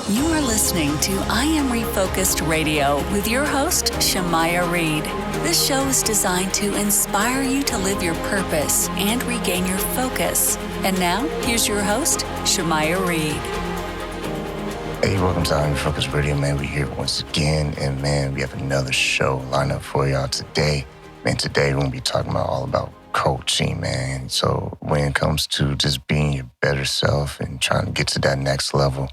You are listening to I Am Refocused Radio with your host, Shamaya Reed. This show is designed to inspire you to live your purpose and regain your focus. And now, here's your host, Shamaya Reed. Hey, welcome to I Am Refocused Radio, man. We're here once again, and man, we have another show lined up for y'all today. Man, today we're going to be talking all about coaching, man. So when it comes to just being your better self and trying to get to that next level,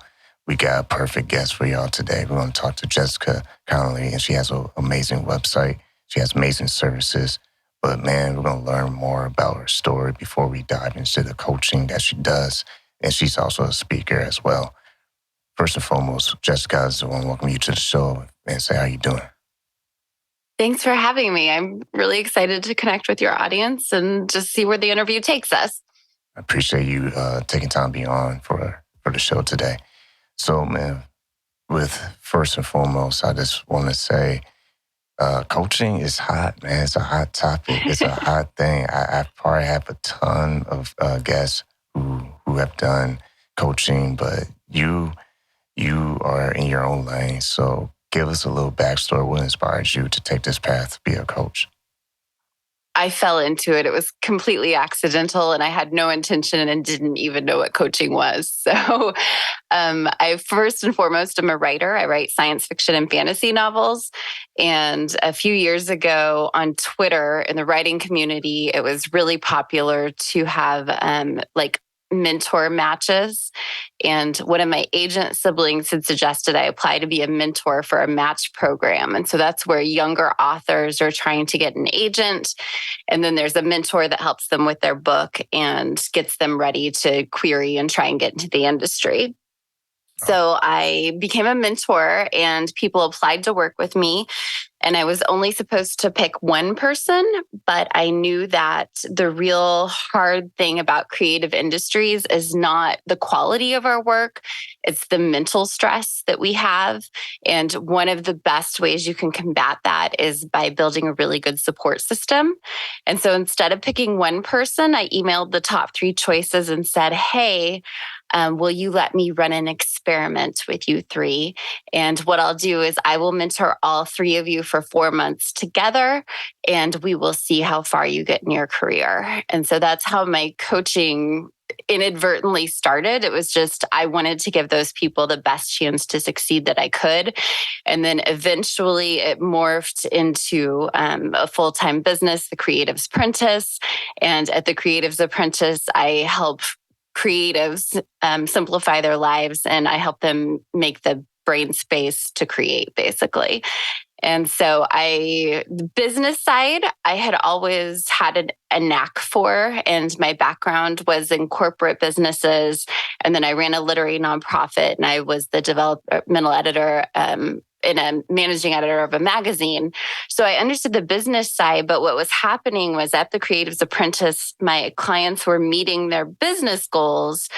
we got a perfect guest for y'all today. We're going to talk to Jessica Conoley, and she has an amazing website. She has amazing services. But, man, we're going to learn more about her story before we dive into the coaching that she does. And she's also a speaker as well. First and foremost, Jessica, I just want to welcome you to the show and say how you doing. Thanks for having me. I'm really excited to connect with your audience and just see where the interview takes us. I appreciate you taking time to be on for the show today. So, man, first and foremost, I just want to say coaching is hot, man. It's a hot topic. It's a hot thing. I probably have a ton of guests who have done coaching, but you are in your own lane. So give us a little backstory. What inspired you to take this path to be a coach? I fell into it. It was completely accidental and I had no intention and didn't even know what coaching was. So I first and foremost am a writer. I write science fiction and fantasy novels. And a few years ago on Twitter in the writing community, it was really popular to have mentor matches. And one of my agent siblings had suggested I apply to be a mentor for a match program. And so that's where younger authors are trying to get an agent. And then there's a mentor that helps them with their book and gets them ready to query and try and get into the industry. So I became a mentor and people applied to work with me. And I was only supposed to pick one person, but I knew that the real hard thing about creative industries is not the quality of our work. It's the mental stress that we have. And one of the best ways you can combat that is by building a really good support system. And so instead of picking one person, I emailed the top 3 choices and said, hey, will you let me run an experiment with you 3? And what I'll do is I will mentor all 3 of you for 4 months together, and we will see how far you get in your career. And so that's how my coaching inadvertently started. It was just, I wanted to give those people the best chance to succeed that I could. And then eventually it morphed into a full-time business, the Creative's Apprentice. And at the Creative's Apprentice, I help creatives simplify their lives, and I help them make the brain space to create, basically. And so the business side, I had always had a knack for, and my background was in corporate businesses. And then I ran a literary nonprofit, and I was the developmental editor and a managing editor of a magazine. So I understood the business side, but what was happening was at the Creative's Apprentice, my clients were meeting their business goals,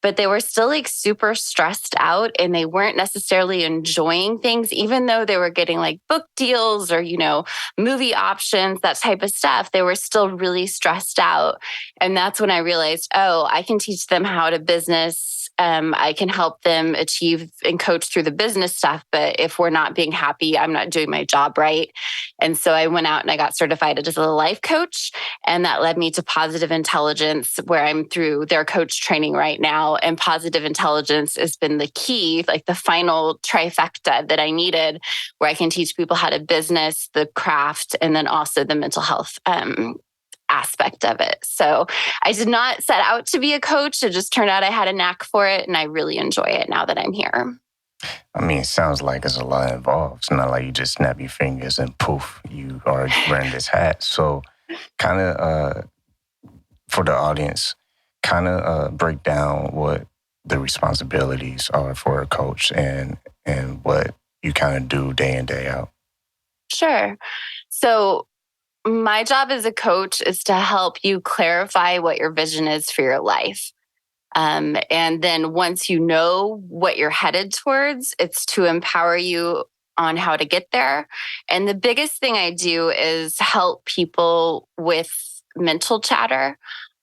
but they were still super stressed out and they weren't necessarily enjoying things, even though they were getting book deals or, movie options, that type of stuff. They were still really stressed out. And that's when I realized, I can teach them how to business. I can help them achieve and coach through the business stuff. But if we're not being happy, I'm not doing my job right. And so I went out and I got certified as a life coach. And that led me to Positive Intelligence, where I'm through their coach training right now. And Positive Intelligence has been the key, the final trifecta that I needed, where I can teach people how to business, the craft, and then also the mental health aspect of it. So I did not set out to be a coach. It just turned out I had a knack for it, and I really enjoy it now that I'm here. I mean, it sounds like there's a lot involved. It's not like you just snap your fingers and poof, you are wearing this hat. So kind of for the audience, break down what the responsibilities are for a coach and what you kind of do day in, day out. Sure. So my job as a coach is to help you clarify what your vision is for your life. And then once you know what you're headed towards, it's to empower you on how to get there. And the biggest thing I do is help people with mental chatter.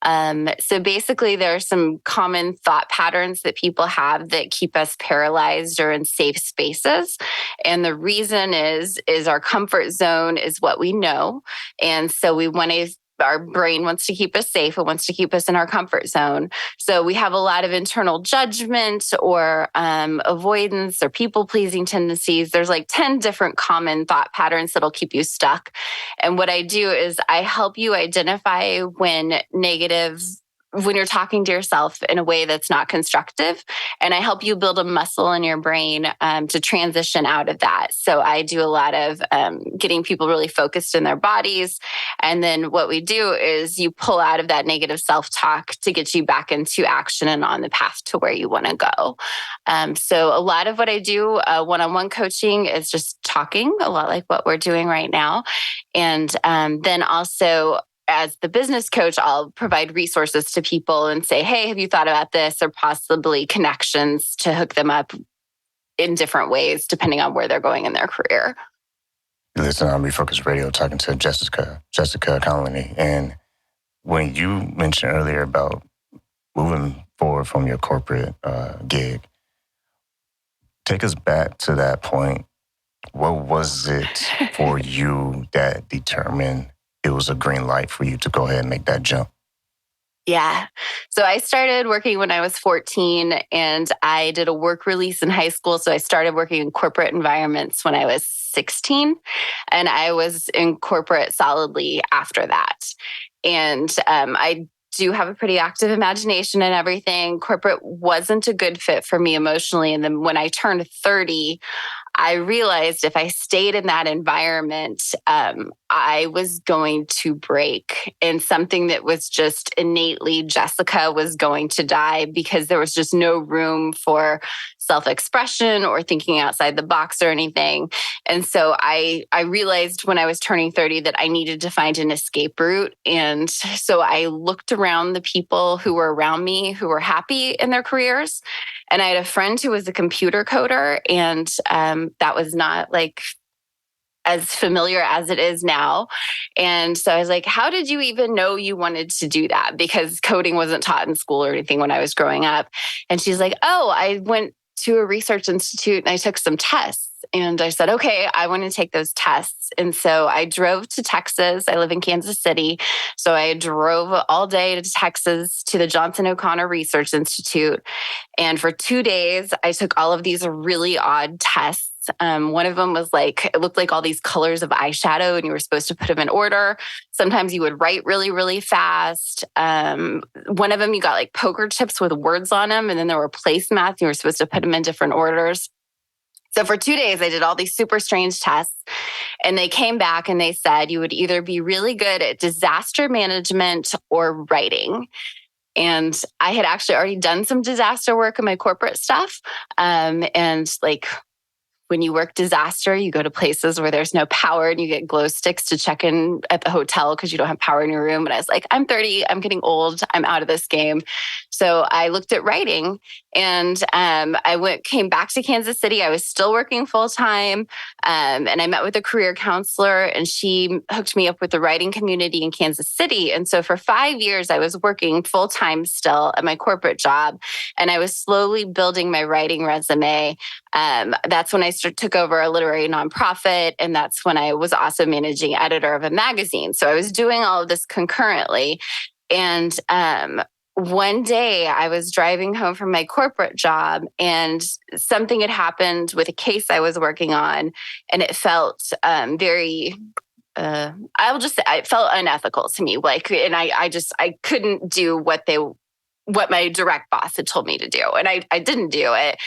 So basically, there are some common thought patterns that people have that keep us paralyzed or in safe spaces. And the reason is our comfort zone is what we know. And so our brain wants to keep us safe. It wants to keep us in our comfort zone. So we have a lot of internal judgment or avoidance or people-pleasing tendencies. There's like 10 different common thought patterns that'll keep you stuck. And what I do is I help you identify when you're talking to yourself in a way that's not constructive. And I help you build a muscle in your brain to transition out of that. So I do a lot of getting people really focused in their bodies. And then what we do is you pull out of that negative self-talk to get you back into action and on the path to where you want to go. So a lot of what I do one-on-one coaching is just talking, a lot like what we're doing right now. And then also, as the business coach, I'll provide resources to people and say, hey, have you thought about this? Or possibly connections to hook them up in different ways, depending on where they're going in their career. You listen on Refocus Radio, talking to Jessica Conoley. And when you mentioned earlier about moving forward from your corporate gig, take us back to that point. What was it for you that determined it was a green light for you to go ahead and make that jump? Yeah. So I started working when I was 14 and I did a work release in high school. So I started working in corporate environments when I was 16 and I was in corporate solidly after that. And I do have a pretty active imagination and everything. Corporate wasn't a good fit for me emotionally. And then when I turned 30, I realized if I stayed in that environment, I was going to break, and something that was just innately Jessica was going to die because there was just no room for self-expression or thinking outside the box or anything. And so I realized when I was turning 30 that I needed to find an escape route. And so I looked around the people who were around me who were happy in their careers. And I had a friend who was a computer coder, and that was not like as familiar as it is now. And so I was like, how did you even know you wanted to do that? Because coding wasn't taught in school or anything when I was growing up. And she's like, oh, I went to a research institute and I took some tests. And I said, okay, I want to take those tests. And so I drove to Texas. I live in Kansas City. So I drove all day to Texas to the Johnson O'Connor Research Institute. And for 2 days, I took all of these really odd tests. One of them was like, it looked like all these colors of eyeshadow and you were supposed to put them in order. Sometimes you would write really, really fast. One of them, you got like poker chips with words on them. And then there were placemats and you were supposed to put them in different orders. So for 2 days, I did all these super strange tests and they came back and they said you would either be really good at disaster management or writing. And I had actually already done some disaster work in my corporate stuff. And like, when you work disaster, you go to places where there's no power and you get glow sticks to check in at the hotel because you don't have power in your room. And I was like, I'm 30, I'm getting old, I'm out of this game. So I looked at writing and came back to Kansas City. I was still working full time. And I met with a career counselor and she hooked me up with the writing community in Kansas City. And so for 5 years, I was working full time still at my corporate job. And I was slowly building my writing resume. That's when I took over a literary nonprofit. And that's when I was also managing editor of a magazine. So I was doing all of this concurrently. And one day I was driving home from my corporate job and something had happened with a case I was working on. And it felt very... I'll just say it felt unethical to me. Like, and I couldn't do what my direct boss had told me to do. And I didn't do it,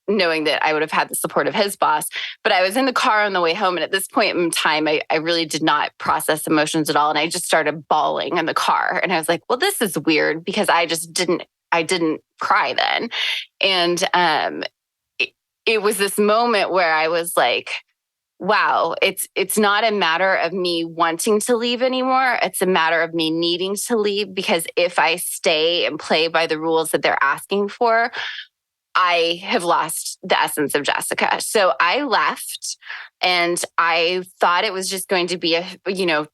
knowing that I would have had the support of his boss. But I was in the car on the way home. And at this point in time, I really did not process emotions at all. And I just started bawling in the car. And I was like, well, this is weird because I didn't cry then. And it was this moment where I was like, wow, it's not a matter of me wanting to leave anymore. It's a matter of me needing to leave because if I stay and play by the rules that they're asking for, I have lost the essence of Jessica. So I left and I thought it was just going to be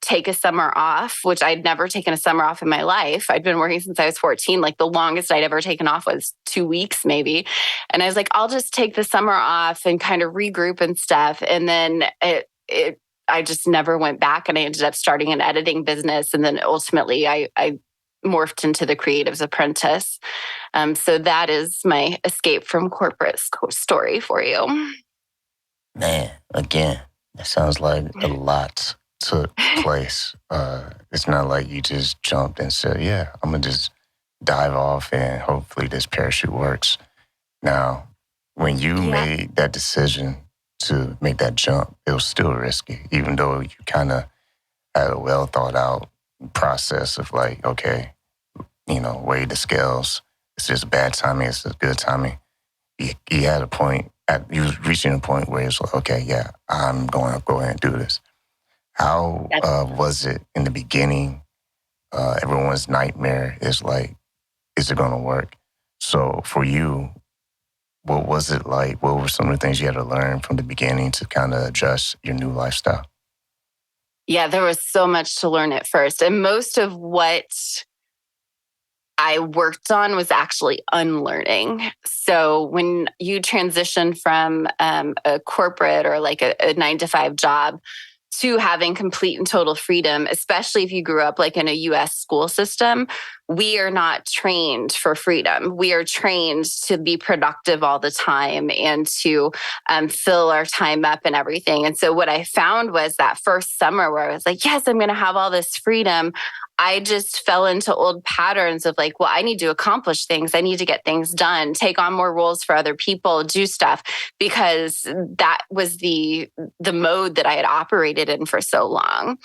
take a summer off, which I'd never taken a summer off in my life. I'd been working since I was 14. Like the longest I'd ever taken off was 2 weeks maybe. And I was like, I'll just take the summer off and kind of regroup and stuff. And then I just never went back, and I ended up starting an editing business. And then ultimately I morphed into the Creative's Apprentice. So that is my escape from corporate story for you. Man, again, it sounds like a lot took place. It's not like you just jumped and said, yeah, I'm going to just dive off and hopefully this parachute works. Now, when you made that decision to make that jump, it was still risky, even though you kind of had a well thought out process of like, okay, weigh the scales. It's just bad timing. It's just good timing. He had a point. He was reaching a point where it's like, okay, yeah, I'm going to go ahead and do this. How was it in the beginning? Everyone's nightmare is like, is it going to work? So for you, what was it like? What were some of the things you had to learn from the beginning to kind of adjust your new lifestyle? Yeah, there was so much to learn at first. And most of what I worked on was actually unlearning. So when you transition from a corporate or like a 9-to-5 job to having complete and total freedom, especially if you grew up like in a US school system, we are not trained for freedom. We are trained to be productive all the time and to fill our time up and everything. And so what I found was that first summer where I was like, yes, I'm going to have all this freedom, I just fell into old patterns of like, well, I need to accomplish things. I need to get things done, take on more roles for other people, do stuff, because that was the mode that I had operated in for so long.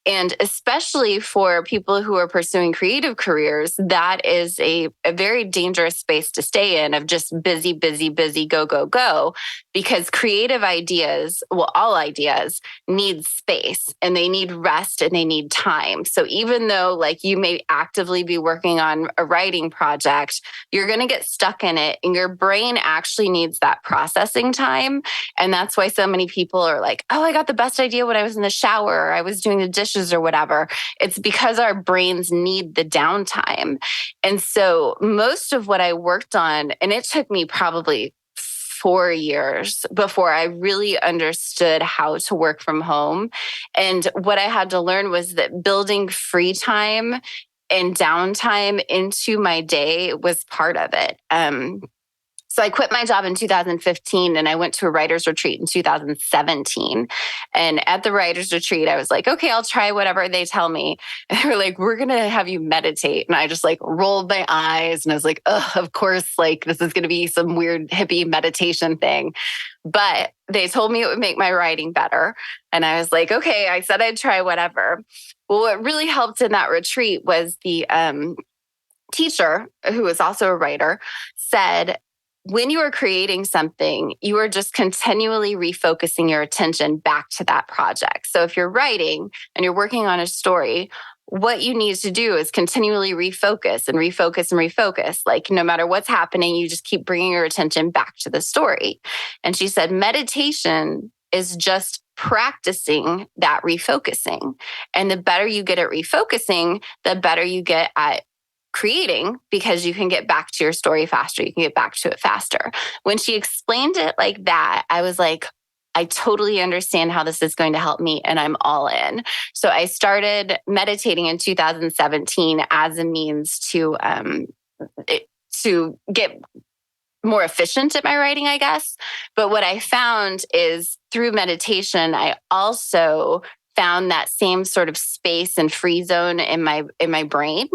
And especially for people who are pursuing creative careers, that is a very dangerous space to stay in, of just busy, busy, busy, go, go, go. Because creative ideas, well, all ideas need space and they need rest and they need time. So even though like you may actively be working on a writing project, you're going to get stuck in it and your brain actually needs that processing time. And that's why so many people are like, oh, I got the best idea when I was in the shower, or I was doing the dishes or whatever. It's because our brains need the downtime. And so most of what I worked on, and it took me probably 4 years before I really understood how to work from home. And what I had to learn was that building free time and downtime into my day was part of it. So I quit my job in 2015 and I went to a writer's retreat in 2017. And at the writer's retreat, I was like, okay, I'll try whatever they tell me. And they were like, we're going to have you meditate. And I just like rolled my eyes and I was like, oh, of course, like this is going to be some weird hippie meditation thing. But they told me it would make my writing better. And I was like, okay, I said I'd try whatever. Well, what really helped in that retreat was the teacher, who was also a writer, said, when you are creating something, you are just continually refocusing your attention back to that project. So if you're writing and you're working on a story, what you need to do is continually refocus and refocus and refocus. Like no matter what's happening, you just keep bringing your attention back to the story. And she said, meditation is just practicing that refocusing. And the better you get at refocusing, the better you get at creating, because you can get back to your story faster. You can get back to it faster. When she explained it like that, I was like, I totally understand how this is going to help me and I'm all in. So I started meditating in 2017 as a means to get more efficient at my writing, I guess. But what I found is through meditation, I also found that same sort of space and free zone in my brain.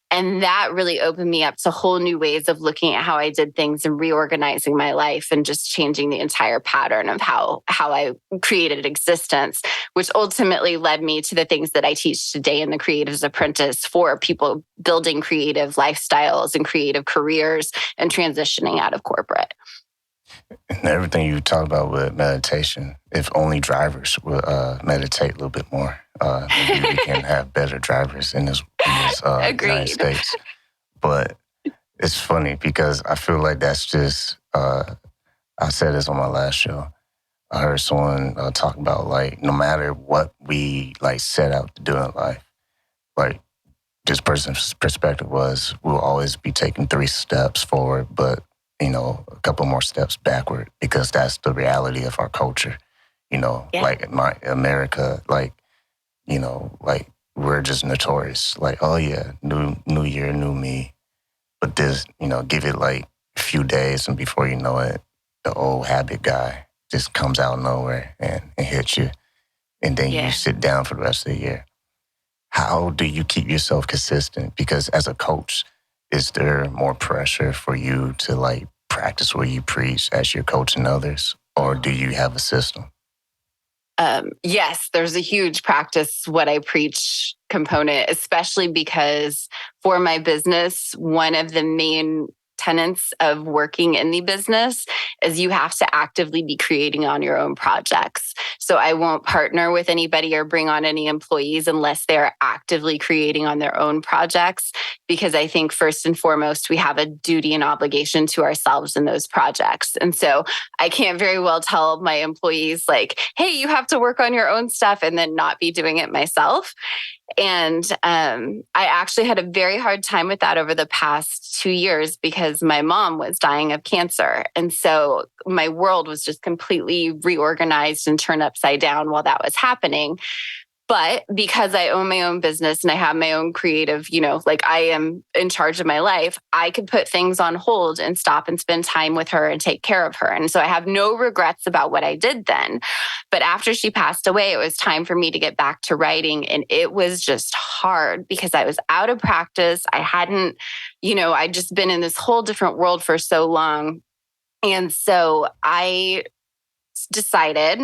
And that really opened me up to whole new ways of looking at how I did things and reorganizing my life and just changing the entire pattern of how I created existence, which ultimately led me to the things that I teach today in the Creative's Apprentice for people building creative lifestyles and creative careers and transitioning out of corporate. And everything you talk about with meditation, if only drivers would meditate a little bit more, maybe we can have better drivers in this United States. But It's funny because I feel like that's just, I said this on my last show. I heard someone talk about like, no matter what we like set out to do in life, like this person's perspective was we'll always be taking 3 steps forward, but, a couple more steps backward because that's the reality of our culture. Yeah. Like in America, like, like we're just notorious. Like, oh yeah, new year, new me. But this, give it like a few days and before you know it, the old habit guy just comes out of nowhere and hits you. And then you sit down for the rest of the year. How do you keep yourself consistent? Because as a coach, is there more pressure for you to like practice what you preach as you're coaching others? Or do you have a system? Yes, there's a huge practice what I preach component, especially because for my business, one of the main tenets of working in the business is you have to actively be creating on your own projects. So I won't partner with anybody or bring on any employees unless they're actively creating on their own projects, because I think first and foremost, we have a duty and obligation to ourselves in those projects. And so I can't very well tell my employees like, hey, you have to work on your own stuff and then not be doing it myself. And I actually had a very hard time with that over the past 2 years because my mom was dying of cancer. And so my world was just completely reorganized and turned upside down while that was happening. But because I own my own business and I have my own creative, like I am in charge of my life, I could put things on hold and stop and spend time with her and take care of her. And so I have no regrets about what I did then. But after she passed away, it was time for me to get back to writing. And it was just hard because I was out of practice. I hadn't, I'd just been in this whole different world for so long. And so I decided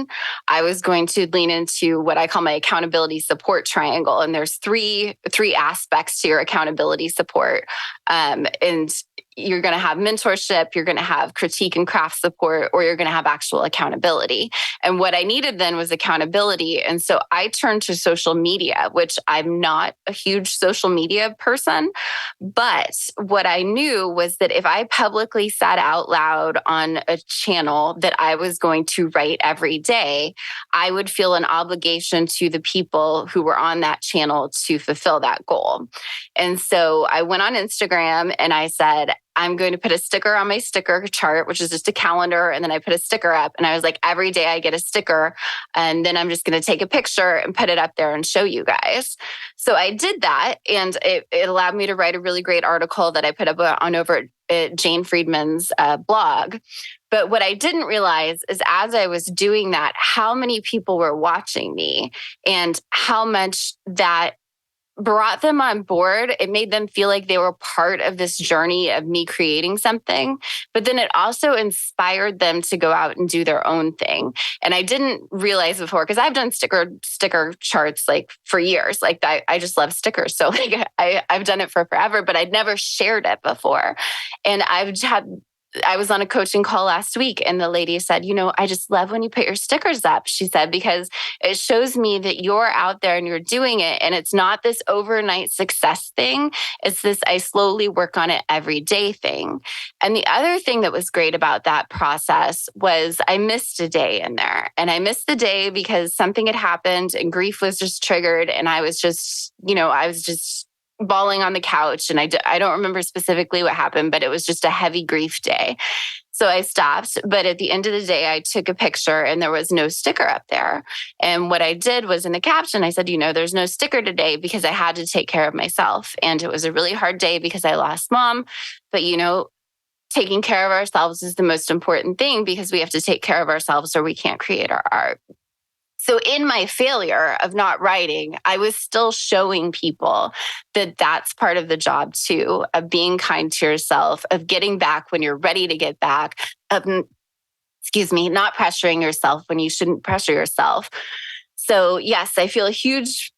I was going to lean into what I call my accountability support triangle. And there's three aspects to your accountability support. And you're going to have mentorship, you're going to have critique and craft support, or you're going to have actual accountability. And what I needed then was accountability. And so I turned to social media, which I'm not a huge social media person. But what I knew was that if I publicly said out loud on a channel that I was going to write every day, I would feel an obligation to the people who were on that channel to fulfill that goal. And so I went on Instagram and I said, I'm going to put a sticker on my sticker chart, which is just a calendar. And then I put a sticker up and I was like, every day I get a sticker. And then I'm just going to take a picture and put it up there and show you guys. So I did that. And it allowed me to write a really great article that I put up on over at Jane Friedman's blog. But what I didn't realize is as I was doing that, how many people were watching me and how much that brought them on board. It made them feel like they were part of this journey of me creating something, but then it also inspired them to go out and do their own thing. And I didn't realize before, because I've done sticker charts like for years. Like I just love stickers. So like I've done it for forever, but I'd never shared it before. And I was on a coaching call last week and the lady said, I just love when you put your stickers up. She said, because it shows me that you're out there and you're doing it. And it's not this overnight success thing. It's this, I slowly work on it every day thing. And the other thing that was great about that process was I missed a day in there. And I missed the day because something had happened and grief was just triggered. And I was just bawling on the couch. And I don't remember specifically what happened, but it was just a heavy grief day. So I stopped. But at the end of the day, I took a picture and there was no sticker up there. And what I did was in the caption, I said, there's no sticker today because I had to take care of myself. And it was a really hard day because I lost mom. But, taking care of ourselves is the most important thing because we have to take care of ourselves or we can't create our art. So in my failure of not writing, I was still showing people that that's part of the job too, of being kind to yourself, of getting back when you're ready to get back, of, not pressuring yourself when you shouldn't pressure yourself. So yes, I feel a huge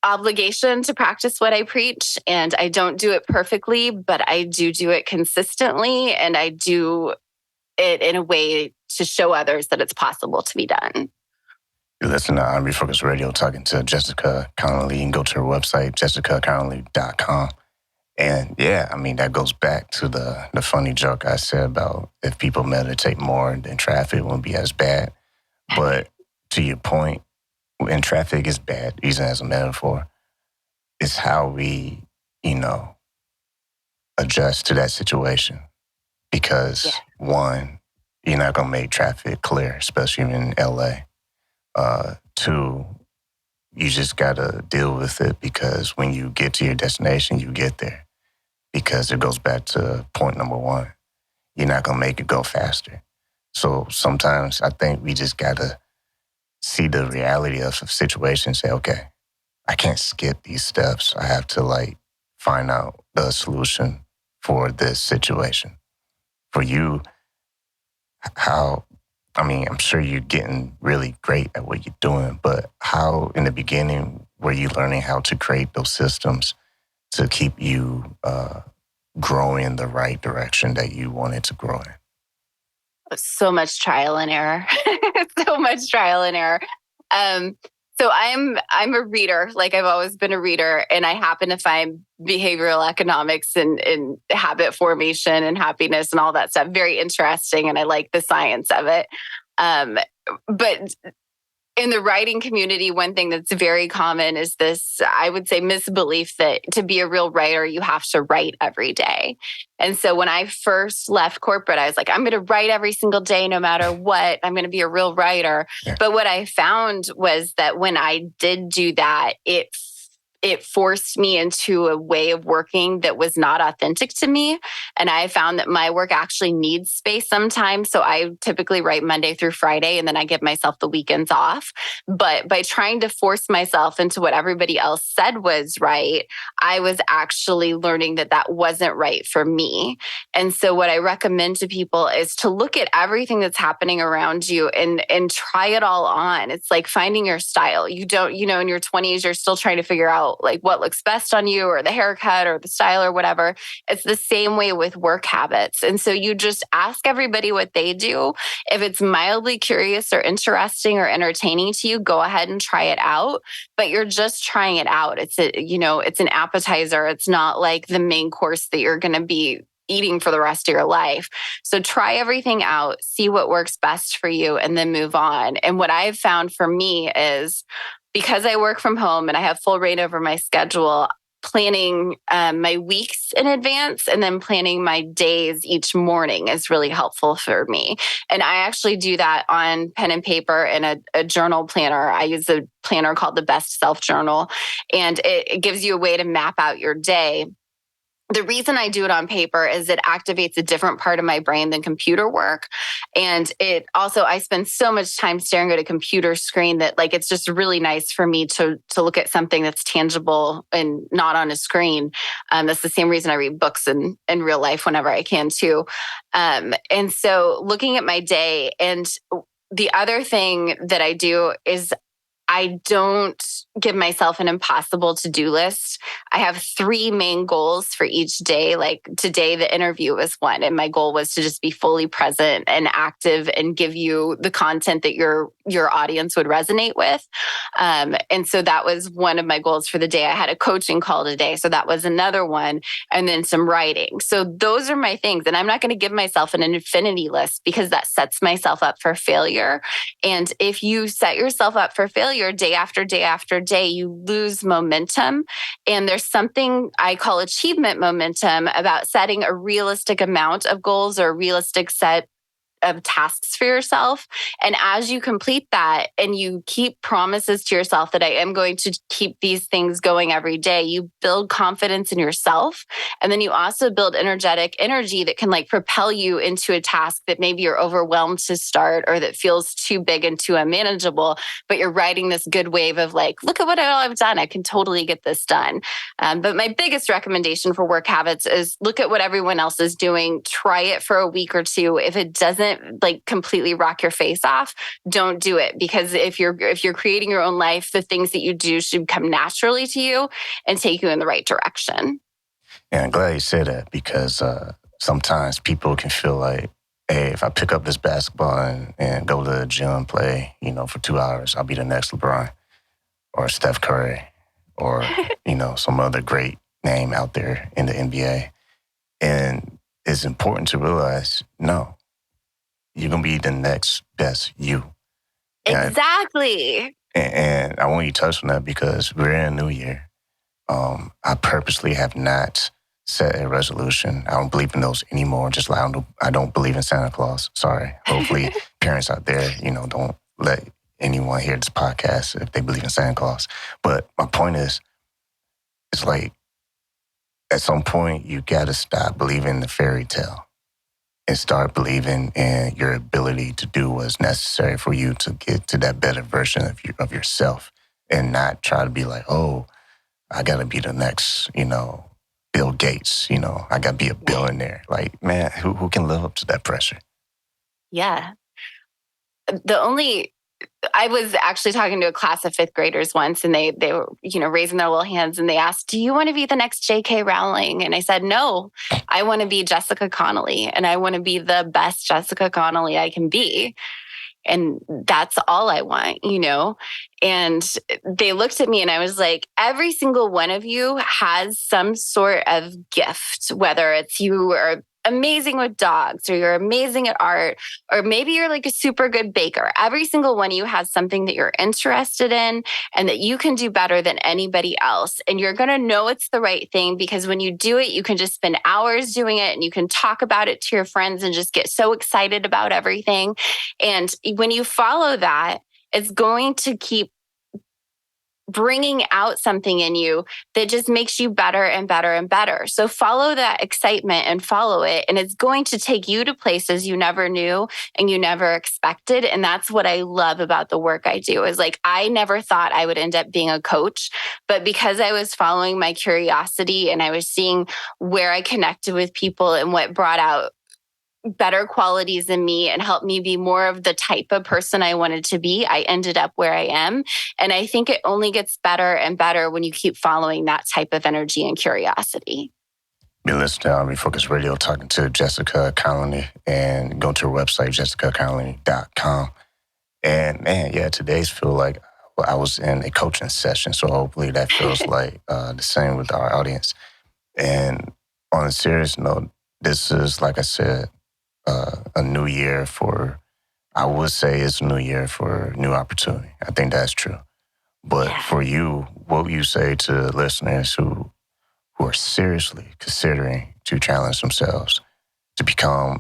obligation to practice what I preach. And I don't do it perfectly, but I do it consistently. And I do it in a way to show others that it's possible to be done. You're listening to I'm Refocused Radio, talking to Jessica Conoley. You can go to her website, jessicaconnolly.com. And yeah, I mean, that goes back to the funny joke I said about if people meditate more, then traffic won't be as bad. But to your point, when traffic is bad, using it as a metaphor, it's how we, you know, adjust to that situation. Because one, you're not gonna make traffic clear, especially in LA. Two, you just gotta deal with it because when you get to your destination, you get there. Because it goes back to point number one. You're not gonna make it go faster. So sometimes I think we just gotta see the reality of a situation and say, okay, I can't skip these steps. I have to like find out the solution for this situation. For you, how, I mean, I'm sure you're getting really great at what you're doing, but how in the beginning were you learning how to create those systems to keep you growing in the right direction that you wanted to grow in? So much trial and error. So much trial and error. So I'm a reader, like I've always been a reader, and I happen to find behavioral economics and habit formation and happiness and all that stuff very interesting, and I like the science of it. But in the writing community, one thing that's very common is this, I would say, misbelief that to be a real writer, you have to write every day. And so when I first left corporate, I was like, I'm going to write every single day, no matter what. I'm going to be a real writer. Yeah. But what I found was that when I did do that, it forced me into a way of working that was not authentic to me. And I found that my work actually needs space sometimes. So I typically write Monday through Friday, and then I give myself the weekends off. But by trying to force myself into what everybody else said was right, I was actually learning that that wasn't right for me. And so what I recommend to people is to look at everything that's happening around you and try it all on. It's like finding your style. You don't, in your 20s, you're still trying to figure out like what looks best on you or the haircut or the style or whatever. It's the same way with work habits. And so you just ask everybody what they do. If it's mildly curious or interesting or entertaining to you, go ahead and try it out. But you're just trying it out. It's an appetizer. It's not like the main course that you're going to be eating for the rest of your life. So try everything out, see what works best for you, and then move on. And what I've found for me is, because I work from home and I have full reign over my schedule, planning my weeks in advance and then planning my days each morning is really helpful for me. And I actually do that on pen and paper and a journal planner. I use a planner called the Best Self Journal, and it gives you a way to map out your day. The reason I do it on paper is it activates a different part of my brain than computer work. And it also, I spend so much time staring at a computer screen that like, it's just really nice for me to look at something that's tangible and not on a screen. That's the same reason I read books in real life whenever I can too. And so looking at my day, and the other thing that I do is I don't give myself an impossible to-do list. I have 3 main goals for each day. Like today, the interview was one, and my goal was to just be fully present and active and give you the content that your audience would resonate with. And so that was one of my goals for the day. I had a coaching call today, so that was another one, and then some writing. So those are my things, and I'm not going to give myself an infinity list because that sets myself up for failure. And if you set yourself up for failure day after day after day, you lose momentum. And there's something I call achievement momentum about setting a realistic amount of goals or a realistic set of tasks for yourself. And as you complete that and you keep promises to yourself that I am going to keep these things going every day, you build confidence in yourself. And then you also build energetic energy that can like propel you into a task that maybe you're overwhelmed to start or that feels too big and too unmanageable, but you're riding this good wave of like, look at what I've done. I can totally get this done. But my biggest recommendation for work habits is look at what everyone else is doing. Try it for a week or two. If it doesn't like completely rock your face off, don't do it. Because if you're creating your own life, the things that you do should come naturally to you and take you in the right direction. Yeah, I'm glad you said that because sometimes people can feel like, hey, if I pick up this basketball and go to the gym and play, for 2 hours, I'll be the next LeBron or Steph Curry or, some other great name out there in the NBA. And it's important to realize, no, you're going to be the next best you. Exactly. And I want you to touch on that because we're in a new year. I purposely have not set a resolution. I don't believe in those anymore. Just like I don't believe in Santa Claus. Sorry. Hopefully parents out there, don't let anyone hear this podcast if they believe in Santa Claus. But my point is, it's like at some point you got to stop believing the fairy tale and start believing in your ability to do what's necessary for you to get to that better version of yourself, and not try to be like, oh, I got to be the next, Bill Gates, I got to be a billionaire. Like, man, who can live up to that pressure? Yeah. I was actually talking to a class of fifth graders once, and they were, raising their little hands, and they asked, do you want to be the next J.K. Rowling? And I said, no, I want to be Jessica Conoley, and I want to be the best Jessica Conoley I can be. And that's all I want, And they looked at me and I was like, every single one of you has some sort of gift, whether it's you are amazing with dogs, or you're amazing at art, or maybe you're like a super good baker. Every single one of you has something that you're interested in and that you can do better than anybody else. And you're going to know it's the right thing, because when you do it, you can just spend hours doing it, and you can talk about it to your friends and just get so excited about everything. And when you follow that, it's going to keep bringing out something in you that just makes you better and better and better. So follow that excitement and follow it. And it's going to take you to places you never knew and you never expected. And that's what I love about the work I do, is like, I never thought I would end up being a coach, but because I was following my curiosity and I was seeing where I connected with people and what brought out better qualities in me and helped me be more of the type of person I wanted to be, I ended up where I am. And I think it only gets better and better when you keep following that type of energy and curiosity. You're listening to Refocus Radio, talking to Jessica Conoley, and go to her website, jessicaconoley.com. And man, yeah, today's feel like I was in a coaching session. So hopefully that feels like the same with our audience. And on a serious note, this is, like I said, a new year I would say it's a new year for new opportunity. I think that's true. But for you, what would you say to listeners who are seriously considering to challenge themselves to become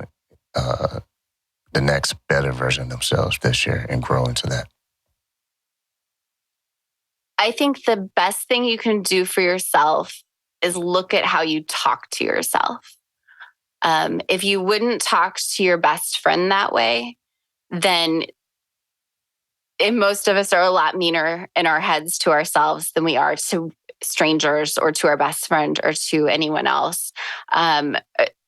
the next better version of themselves this year and grow into that? I think the best thing you can do for yourself is look at how you talk to yourself. If you wouldn't talk to your best friend that way, then most of us are a lot meaner in our heads to ourselves than we are to strangers or to our best friend or to anyone else. Then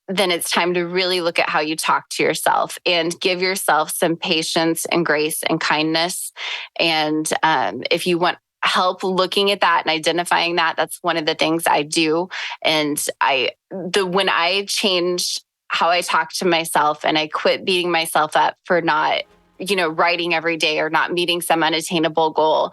it's time to really look at how you talk to yourself and give yourself some patience and grace and kindness. And if you want help looking at that and identifying that, that's one of the things I do. And when I changed how I talk to myself and I quit beating myself up for not, writing every day or not meeting some unattainable goal,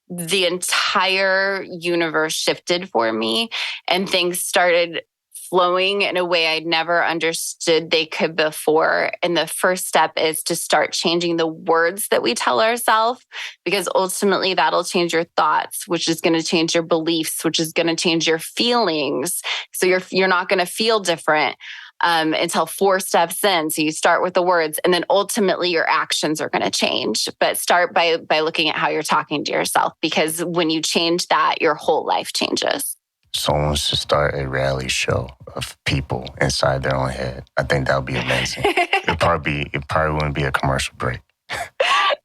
the entire universe shifted for me and things started flowing in a way I'd never understood they could before. And the first step is to start changing the words that we tell ourselves, because ultimately that'll change your thoughts, which is going to change your beliefs, which is going to change your feelings. So you're not going to feel different until 4 steps in. So you start with the words, and then ultimately your actions are going to change. But start by looking at how you're talking to yourself, because when you change that, your whole life changes. Someone should start a reality show of people inside their own head. I think that would be amazing. It probably wouldn't be a commercial break.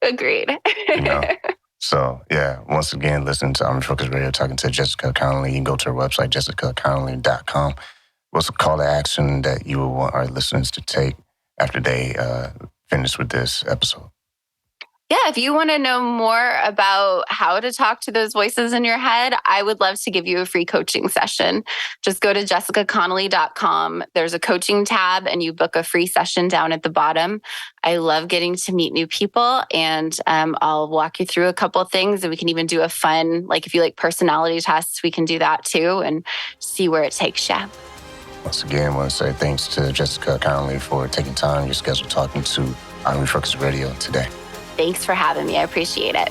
Agreed. So yeah, once again, listen to Refocus Radio, talking to Jessica Conoley. You can go to her website, jessicaconoley.com. What's a call to action that you would want our listeners to take after they finish with this episode? Yeah, if you want to know more about how to talk to those voices in your head, I would love to give you a free coaching session. Just go to jessicaconoley.com. There's a coaching tab and you book a free session down at the bottom. I love getting to meet new people, and I'll walk you through a couple of things, and we can even do a fun, like if you like personality tests, we can do that too and see where it takes you. Once again, I want to say thanks to Jessica Conoley for taking time, your schedule, talking to I Am Refocused Radio today. Thanks for having me. I appreciate it.